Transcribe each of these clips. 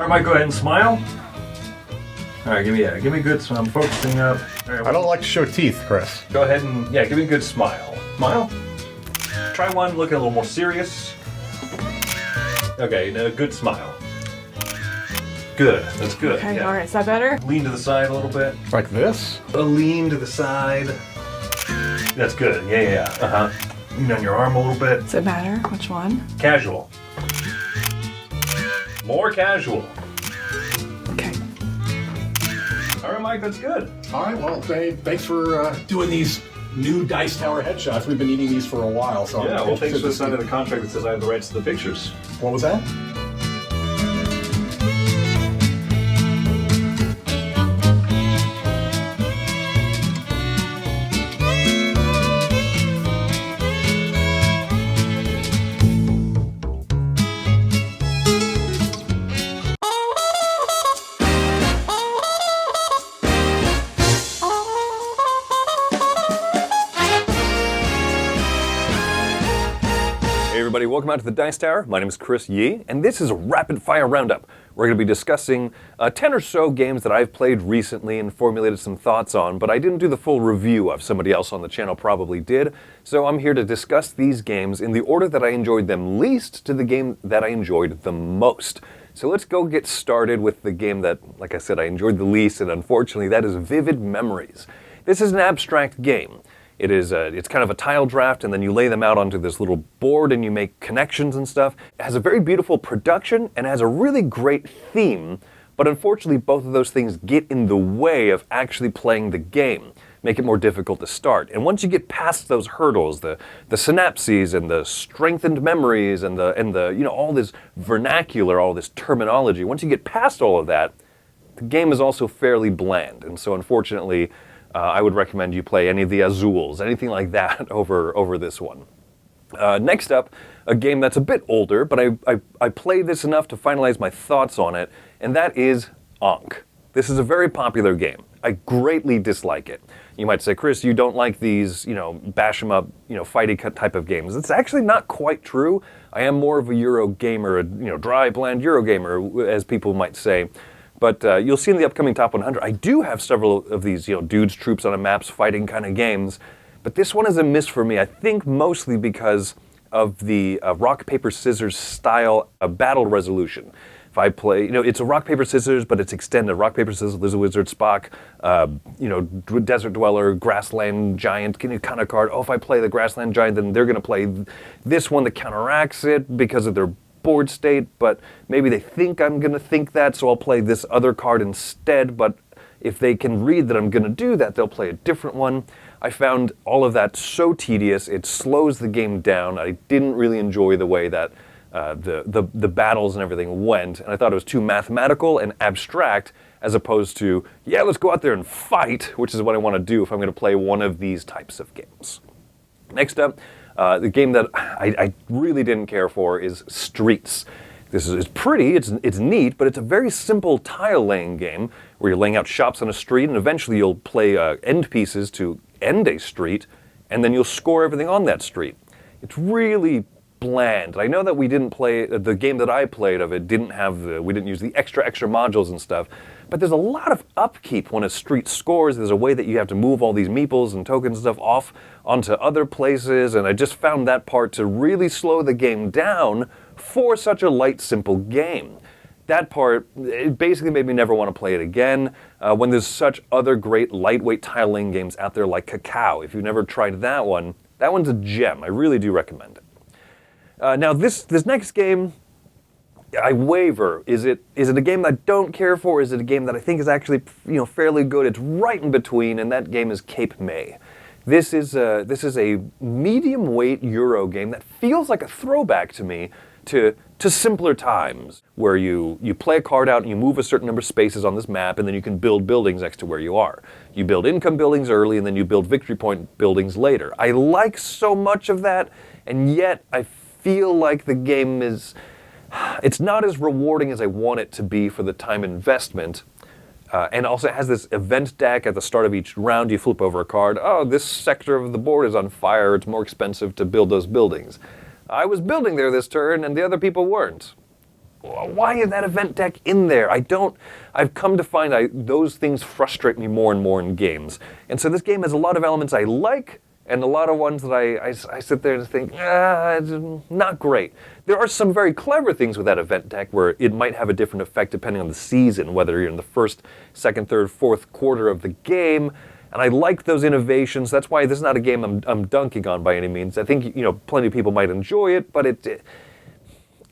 All right, Mike, go ahead and smile. All right, give me a good smile. I'm focusing up. All right, I don't like to show teeth, Chris. go ahead and, give me a good smile. Smile. Try one, look a little more serious. Okay, a good smile. Good, that's good. Okay, yeah. all right, is that better? Lean to the side a little bit. Like this? A lean to the side. That's good, yeah. Uh-huh. Lean on your arm a little bit. Does it matter? Which one? Casual. More casual. Okay. All right, Mike, that's good. All right, well, thanks for doing these new Dice Tower headshots. We've been needing these for a while, so... Yeah, well, thanks for signing the contract that says I have the rights to the pictures. What was that? Hey everybody, welcome out to the Dice Tower. My name is Chris Yee, and this is a rapid fire roundup. We're going to be discussing 10 or so games that I've played recently and formulated some thoughts on, but I didn't do the full review of. Somebody else on the channel probably did. So I'm here to discuss these games in the order that I enjoyed them least to the game that I enjoyed the most. So let's go get started with the game that, like I said, I enjoyed the least, and unfortunately that is Vivid Memories. This is an abstract game. It's kind of a tile draft, and then you lay them out onto this little board and you make connections and stuff. It has a very beautiful production and has a really great theme, but unfortunately both of those things get in the way of actually playing the game, make it more difficult to start. And once you get past those hurdles, the synapses and the strengthened memories and the all this vernacular, all this terminology, once you get past all of that, the game is also fairly bland. And so unfortunately, I would recommend you play any of the Azules, anything like that over this one. Next up, a game that's a bit older, but I played this enough to finalize my thoughts on it, and that is Ankh. This is a very popular game. I greatly dislike it. You might say, Chris, you don't like these, bash 'em up, fighty type of games. It's actually not quite true. I am more of a Euro gamer, a dry, bland Euro gamer, as people might say. But you'll see in the upcoming Top 100, I do have several of these, dudes, troops on a maps, fighting kind of games. But this one is a miss for me, I think mostly because of the rock, paper, scissors style battle resolution. If I play, it's a rock, paper, scissors, but it's extended. Rock, paper, scissors, lizard, wizard, Spock, desert dweller, grassland giant, kind of card. Oh, if I play the grassland giant, then they're going to play this one that counteracts it because of their board state, but maybe they think I'm going to think that, so I'll play this other card instead, but if they can read that I'm going to do that, they'll play a different one. I found all of that so tedious, it slows the game down. I didn't really enjoy the way that the battles and everything went, and I thought it was too mathematical and abstract, as opposed to, yeah, let's go out there and fight, which is what I want to do if I'm going to play one of these types of games. Next up, the game that I really didn't care for is Streets. This is pretty, it's neat, but it's a very simple tile-laying game where you're laying out shops on a street, and eventually you'll play end pieces to end a street, and then you'll score everything on that street. It's really bland. I know that we didn't play, the game that I played of it we didn't use the extra modules and stuff, but there's a lot of upkeep when a street scores. There's a way that you have to move all these meeples and tokens and stuff off onto other places, and I just found that part to really slow the game down for such a light, simple game. That part, it basically made me never want to play it again, when there's such other great lightweight tile-laying games out there like Cacao. If you've never tried that one's a gem. I really do recommend it. Now this next game, I waver. Is it a game that I don't care for? Is it a game that I think is actually fairly good? It's right in between, and that game is Cape May. This is a medium weight Euro game that feels like a throwback to me to simpler times, where you play a card out and you move a certain number of spaces on this map, and then you can build buildings next to where you are. You build income buildings early, and then you build victory point buildings later. I like so much of that, and yet I feel like the game it's not as rewarding as I want it to be for the time investment. And also it has this event deck at the start of each round. You flip over a card. Oh, this sector of the board is on fire. It's more expensive to build those buildings. I was building there this turn, and the other people weren't. why is that event deck in there? I've come to find those things frustrate me more and more in games. And so this game has a lot of elements I like, and a lot of ones that I sit there and think, it's not great. There are some very clever things with that event deck where it might have a different effect depending on the season, whether you're in the first, second, third, fourth quarter of the game. And I like those innovations. That's why this is not a game I'm dunking on by any means. I think plenty of people might enjoy it, but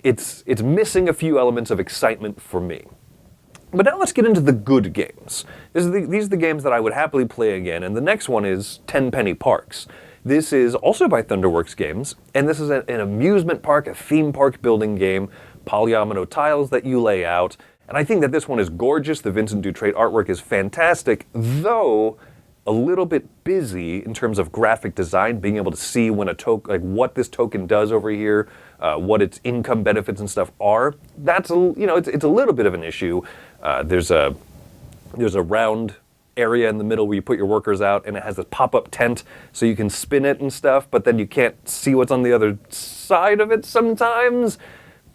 it's missing a few elements of excitement for me. But now let's get into the good games. These are the games that I would happily play again, and the next one is Tenpenny Parks. This is also by Thunderworks Games, and this is an amusement park, a theme park building game, polyomino tiles that you lay out, and I think that this one is gorgeous. The Vincent Dutrait artwork is fantastic, though a little bit busy in terms of graphic design, being able to see when what this token does over here, what its income benefits and stuff are. That's it's a little bit of an issue. There's a round area in the middle where you put your workers out, and it has a pop-up tent so you can spin it and stuff, but then you can't see what's on the other side of it sometimes.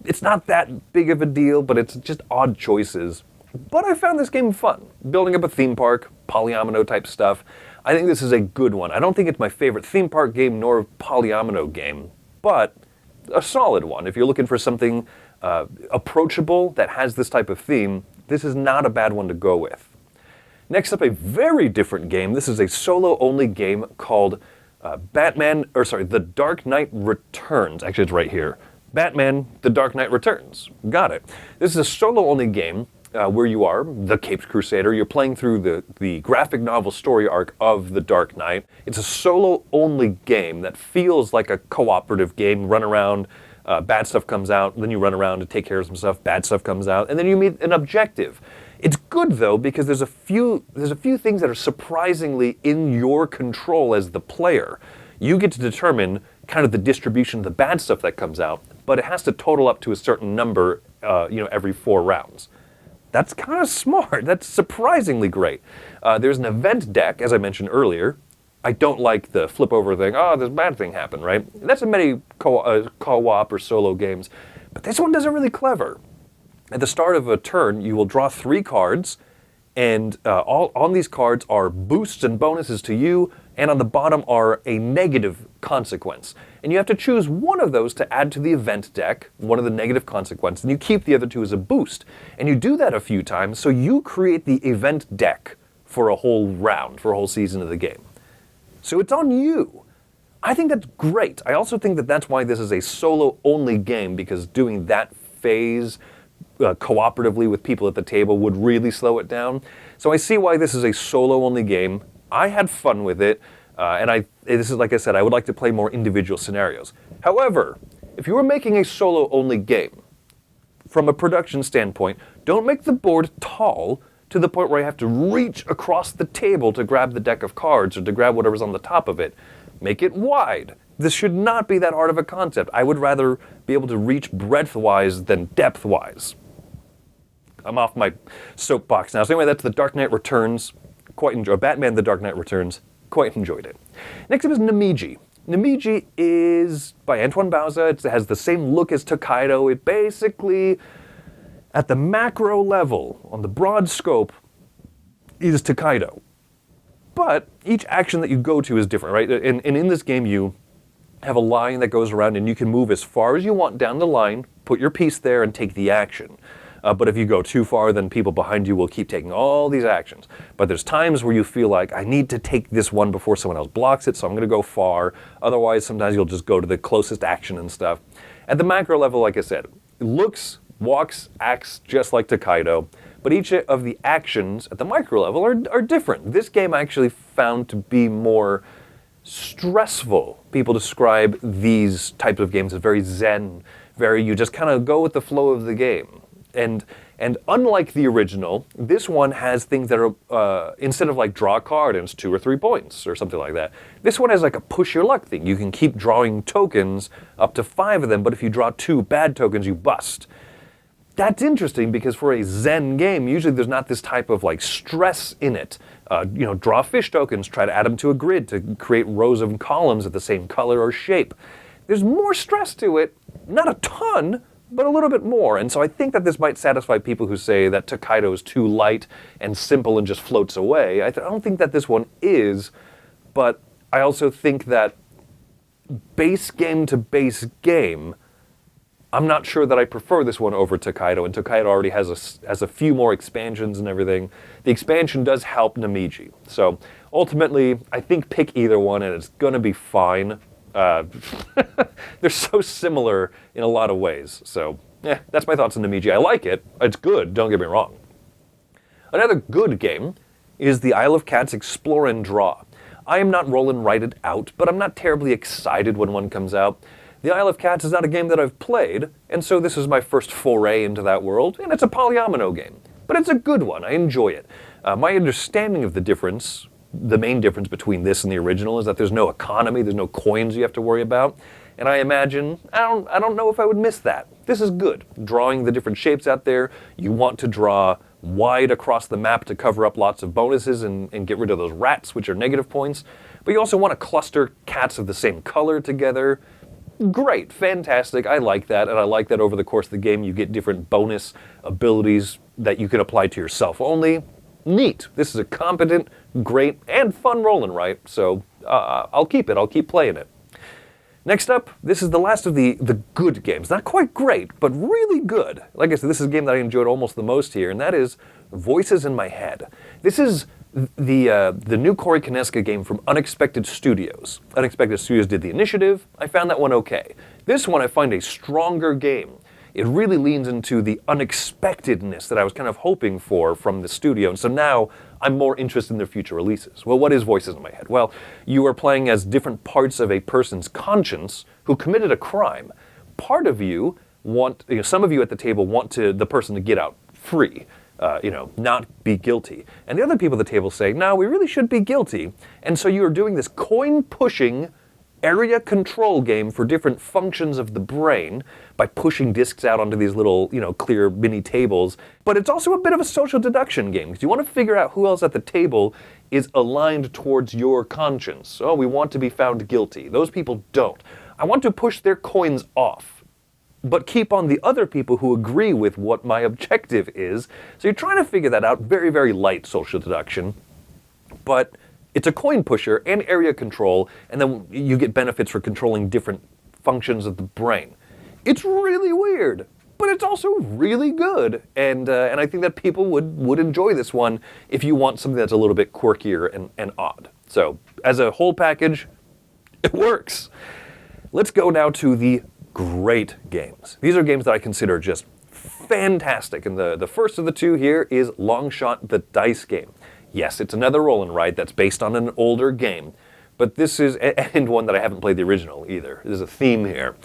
It's not that big of a deal, but it's just odd choices. But I found this game fun. Building up a theme park, polyomino type stuff. I think this is a good one. I don't think it's my favorite theme park game nor polyomino game, but a solid one. If you're looking for something approachable that has this type of theme, this is not a bad one to go with. Next up, a very different game. This is a solo-only game called The Dark Knight Returns. Actually, it's right here. Batman, The Dark Knight Returns. Got it. This is a solo-only game where you are the Caped Crusader. You're playing through the graphic novel story arc of The Dark Knight. It's a solo-only game that feels like a cooperative game. Run around, bad stuff comes out, then you run around to take care of some stuff, bad stuff comes out, and then you meet an objective. It's good, though, because there's a few things that are surprisingly in your control as the player. You get to determine kind of the distribution of the bad stuff that comes out, but it has to total up to a certain number, every 4 rounds. That's kind of smart. That's surprisingly great. There's an event deck, as I mentioned earlier. I don't like the flip over thing. Oh, this bad thing happened, right? That's in many co-op or solo games. But this one does it really clever. At the start of a turn, you will draw 3 cards, and all on these cards are boosts and bonuses to you, and on the bottom are a negative consequence. And you have to choose one of those to add to the event deck, one of the negative consequences, and you keep the other 2 as a boost. And you do that a few times, so you create the event deck for a whole round, for a whole season of the game. So it's on you. I think that's great. I also think that that's why this is a solo-only game, because doing that phase cooperatively with people at the table would really slow it down. So I see why this is a solo-only game. I had fun with it, and this is, like I said, I would like to play more individual scenarios. However, if you were making a solo-only game, from a production standpoint, don't make the board tall to the point where you have to reach across the table to grab the deck of cards or to grab whatever's on the top of it. Make it wide. This should not be that hard of a concept. I would rather be able to reach breadth-wise than depth-wise. I'm off my soapbox now. So anyway, that's The Dark Knight Returns. Quite enjoy Batman: The Dark Knight Returns. Quite enjoyed it. Next up is Namiji. Namiji is by Antoine Bauza. It has the same look as Tokaido. It basically, at the macro level, on the broad scope, is Tokaido. But each action that you go to is different, right? And in this game, you have a line that goes around, and you can move as far as you want down the line, put your piece there, and take the action. But if you go too far, then people behind you will keep taking all these actions. But there's times where you feel like, I need to take this one before someone else blocks it, so I'm going to go far. Otherwise, sometimes you'll just go to the closest action and stuff. At the macro level, like I said, it looks, walks, acts just like Tokaido, but each of the actions at the micro level are different. This game I actually found to be more stressful. People describe these types of games as very zen, you just kind of go with the flow of the game. And unlike the original, this one has things that are, instead of like draw a card and it's 2 or 3 points or something like that, this one has like a push your luck thing. You can keep drawing tokens, up to 5 of them, but if you draw 2 bad tokens, you bust. That's interesting because for a Zen game, usually there's not this type of like stress in it. Draw fish tokens, try to add them to a grid to create rows of columns of the same color or shape. There's more stress to it, not a ton, but a little bit more. And so I think that this might satisfy people who say that Tokaido is too light and simple and just floats away. I don't think that this one is, but I also think that base game to base game, I'm not sure that I prefer this one over Tokaido, and Tokaido already has a few more expansions and everything. The expansion does help Namiji. So ultimately, I think pick either one and it's going to be fine. They're so similar in a lot of ways. So that's my thoughts on Namiji. I like it. It's good, don't get me wrong. Another good game is the Isle of Cats Explore and Draw. I am not roll and write it out, but I'm not terribly excited when one comes out. The Isle of Cats is not a game that I've played, and so this is my first foray into that world, and it's a polyomino game. But it's a good one. I enjoy it. My understanding of the difference, the main difference between this and the original, is that there's no economy, there's no coins you have to worry about. And I imagine, I don't know if I would miss that. This is good. Drawing the different shapes out there, you want to draw wide across the map to cover up lots of bonuses and get rid of those rats, which are negative points. But you also want to cluster cats of the same color together. Great, fantastic, I like that, and I like that over the course of the game you get different bonus abilities that you can apply to yourself only. Neat. This is a competent, great, and fun roll and write, so I'll keep it, I'll keep playing it. Next up, this is the last of the good games. Not quite great, but really good. Like I said, this is a game that I enjoyed almost the most here, and that is Voices in My Head. This is the new Cory Konieczka game from Unexpected Studios. Unexpected Studios did The Initiative. I found that one okay. This one I find a stronger game. It really leans into the unexpectedness that I was kind of hoping for from the studio, and so now I'm more interested in their future releases. Well, what is Voices in My Head? Well, you are playing as different parts of a person's conscience who committed a crime. Part of you some of you at the table want the person to get out free. Not be guilty. And the other people at the table say, no, we really should be guilty. And so you are doing this coin-pushing area control game for different functions of the brain by pushing discs out onto these little, clear mini tables. But it's also a bit of a social deduction game, because you want to figure out who else at the table is aligned towards your conscience. Oh, we want to be found guilty. Those people don't. I want to push their coins off, but keep on the other people who agree with what my objective is. So you're trying to figure that out. Very, very light social deduction. But it's a coin pusher and area control, and then you get benefits for controlling different functions of the brain. It's really weird, but it's also really good. And I think that people would enjoy this one if you want something that's a little bit quirkier and odd. So as a whole package, it works. Let's go now to the great games. These are games that I consider just fantastic, and the first of the two here is Longshot the Dice Game. Yes, it's another roll and write that's based on an older game, but this is, and one that I haven't played the original either. There's a theme here.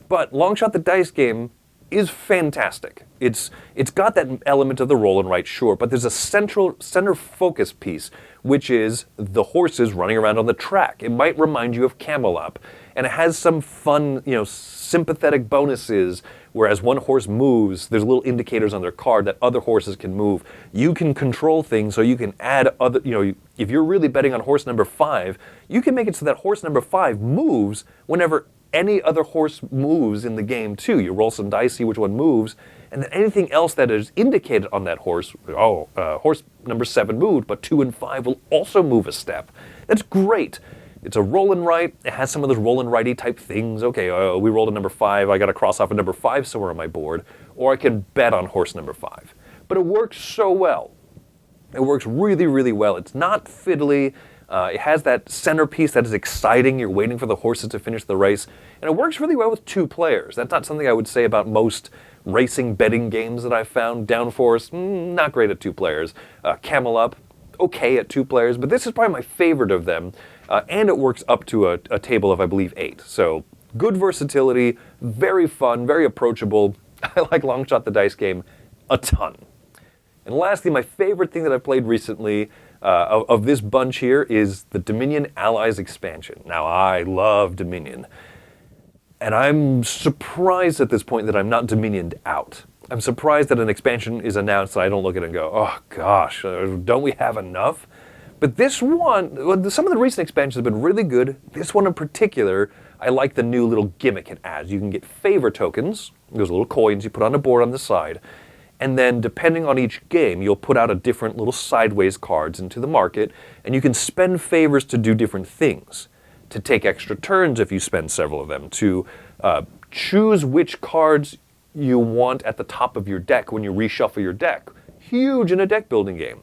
But Longshot the Dice Game is fantastic. It's got that element of the roll and write, sure, but there's a center focus piece, which is the horses running around on the track. It might remind you of Camelot, and it has some fun, sympathetic bonuses, whereas one horse moves, there's little indicators on their card that other horses can move. You can control things so you can add other, if you're really betting on horse number 5, you can make it so that horse number 5 moves whenever any other horse moves in the game too. You roll some dice, see which one moves, and then anything else that is indicated on that horse, horse number 7 moved, but 2 and 5 will also move a step. That's great. It's a roll and write. It has some of those roll and writey type things. Okay, we rolled a number 5. I got to cross off a number 5 somewhere on my board. Or I can bet on horse number 5. But it works so well. It works really, really well. It's not fiddly. It has that centerpiece that is exciting. You're waiting for the horses to finish the race. And it works really well with 2 players. That's not something I would say about most racing betting games that I've found. Downforce, not great at 2 players. Camelot, okay at 2 players. But this is probably my favorite of them. And it works up to a table of, I believe, 8. So good versatility, very fun, very approachable. I like Longshot the Dice Game a ton. And lastly, my favorite thing that I've played recently of this bunch here is the Dominion Allies expansion. Now, I love Dominion. And I'm surprised at this point that I'm not Dominioned out. I'm surprised that an expansion is announced and I don't look at it and go, oh gosh, don't we have enough? But this one, some of the recent expansions have been really good. This one in particular, I like the new little gimmick it adds. You can get favor tokens. There's little coins you put on a board on the side. And then depending on each game, you'll put out a different little sideways cards into the market, and you can spend favors to do different things. To take extra turns if you spend several of them, to choose which cards you want at the top of your deck when you reshuffle your deck. Huge in a deck building game.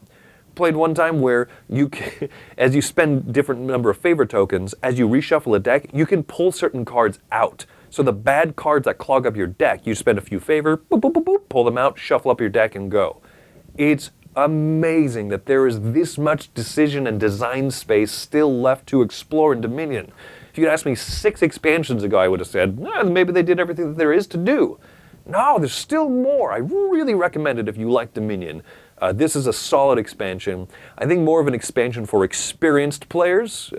Played one time where you can, as you spend different number of favor tokens, as you reshuffle a deck, you can pull certain cards out. So the bad cards that clog up your deck, you spend a few favor, boop, boop, boop, boop, pull them out, shuffle up your deck, and go. It's amazing that there is this much decision and design space still left to explore in Dominion. If you'd asked me 6 expansions ago, I would have said, maybe they did everything that there is to do. No, there's still more. I really recommend it if you like Dominion. This is a solid expansion. I think more of an expansion for experienced players.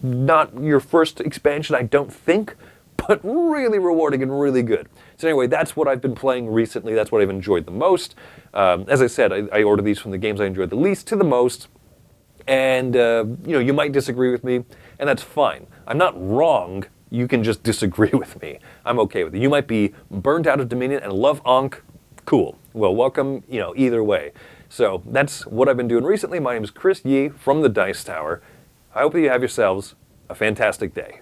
Not your first expansion, I don't think, but really rewarding and really good. So anyway, that's what I've been playing recently. That's what I've enjoyed the most. As I said, I order these from the games I enjoyed the least to the most. And you might disagree with me, and that's fine. I'm not wrong. You can just disagree with me. I'm okay with it. You might be burnt out of Dominion and love Ankh. Cool. Well, welcome, either way. So that's what I've been doing recently. My name is Chris Yee from the Dice Tower. I hope that you have yourselves a fantastic day.